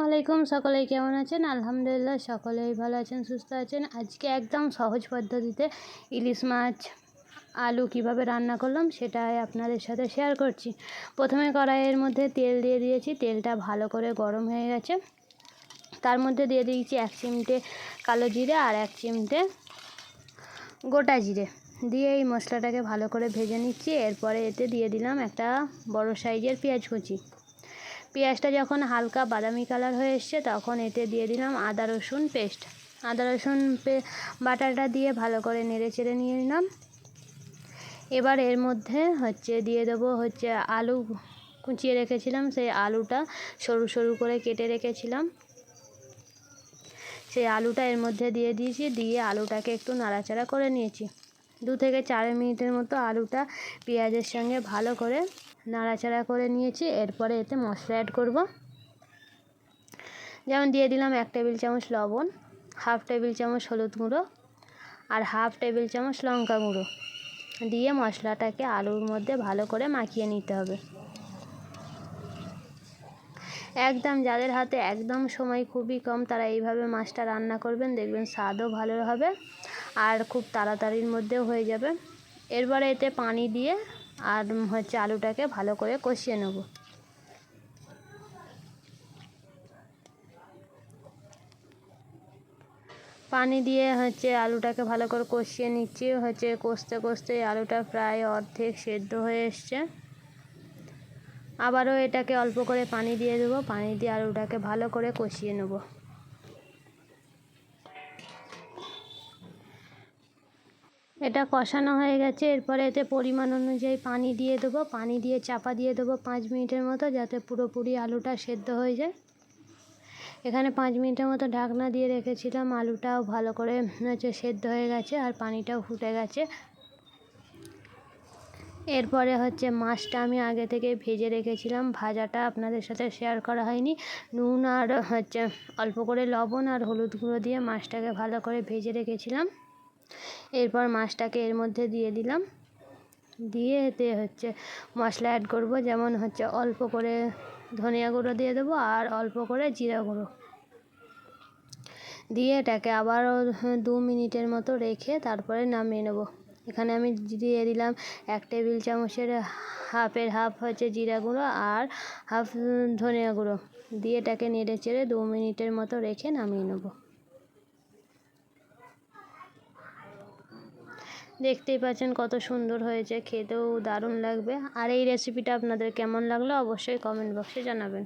আলাইকুম, সকলেই কেমন আছেন? আলহামদুলিল্লাহ সকলেই ভালো আছেন, সুস্থ আছেন। আজকে একদম সহজ পদ্ধতিতে ইলিশ মাছ আলু কিভাবে রান্না করলাম সেটাই আপনাদের সাথে শেয়ার করছি। প্রথমে কড়াইয়ের মধ্যে তেল দিয়ে দিয়েছি, তেলটা ভালো করে গরম হয়ে গেছে। তার মধ্যে দিয়ে দিয়েছি 1 চিমটে কালো জিরে আর 1 চিমটে গোটা জিরে দিয়ে এই মশলাটাকে ভালো করে ভেজে নিচ্ছি। এরপরে এতে দিয়ে দিলাম একটা বড় সাইজের পেঁয়াজ কুচি। পেঁয়াজটা যখন হালকা বাদামি কালার হয়ে এসছে তখন এতে দিয়ে দিলাম আদা রসুন পেস্ট। আদা রসুন বাটাটা দিয়ে ভালো করে নেড়ে চেড়ে নিয়ে নিলাম। এবার এর মধ্যে দিয়ে দেবো আলু কুচিয়ে রেখেছিলাম, সেই আলুটা সরু সরু করে কেটে রেখেছিলাম, সেই আলুটা এর মধ্যে দিয়ে দিয়েছি। দিয়ে আলুটাকে একটু নাড়াচাড়া করে নিয়েছি। 2 থেকে 4 মিনিটের মতো আলুটা পেঁয়াজের সঙ্গে ভালো করে নাড়াচাড়া করে নিয়েছি। এরপরে এতে মশলা অ্যাড করব। যেমন দিয়ে দিলাম 1 টেবিল চামচ লবণ, 1/2 টেবিল চামচ হলুদ গুঁড়ো আর 1/2 টেবিল চামচ লঙ্কা গুঁড়ো দিয়ে মশলাটাকে আলুর মধ্যে ভালো করে মাখিয়ে নিতে হবে। একদম যাদের হাতে একদম সময় খুবই কম তারা এইভাবে মাছটা রান্না করবেন, দেখবেন স্বাদও ভালো হবে আর খুব তাড়াতাড়ির মধ্যেও হয়ে যাবে। এরপরে এতে পানি দিয়ে আর আলুটাকে ভালো করে কষিয়ে নেব। পানি দিয়ে আলুটাকে ভালো করে কষিয়ে নিচ্ছি। কষতে কষতে আলুটা প্রায় অর্ধেক সেদ্ধ হয়ে এসছে। আবারও এটাকে অল্প করে পানি দিয়ে দেবো। পানি দিয়ে আলুটাকে ভালো করে কষিয়ে নেব। এটা কষানো হয়ে গেছে। এরপরে এতে পরিমাণ অনুযায়ী পানি দিয়ে দেবো। পানি দিয়ে চাপা দিয়ে দেবো 5 মিনিটের মতো, যাতে পুরোপুরি আলুটা সেদ্ধ হয়ে যায়। এখানে 5 মিনিটের মতো ঢাকনা দিয়ে রেখেছিলাম। আলুটাও ভালো করে সেদ্ধ হয়ে গেছে আর পানিটাও ফুটে গেছে। এরপরে মাছটা আমি আগে থেকে ভেজে রেখেছিলাম, ভাজাটা আপনাদের সাথে শেয়ার করা হয়নি। নুন আর অল্প করে লবণ আর হলুদ গুঁড়ো দিয়ে মাছটাকে ভালো করে ভেজে রেখেছিলাম। এরপর মাছটাকে এর মধ্যে দিয়ে দিলাম। দিয়ে এতে মশলা অ্যাড করব। যেমন অল্প করে ধনিয়া গুঁড়ো দিয়ে দেবো আর অল্প করে জিরা গুঁড়ো দিয়ে এটাকে আবারও 2 মিনিটের মতো রেখে তারপরে নামিয়ে নেব। এখানে আমি দিয়ে দিলাম 1 টেবিল চামচের হাফ জিরা গুঁড়ো আর হাফ ধনিয়া গুঁড়ো দিয়ে এটাকে নেড়ে চেড়ে 2 মিনিটের মতো রেখে নামিয়ে নেব। দেখতেই পাচ্ছেন কত সুন্দর হয়েছে, খেতেও দারুণ লাগবে। আর এই রেসিপিটা আপনাদের কেমন লাগলো অবশ্যই কমেন্ট বক্সে জানাবেন।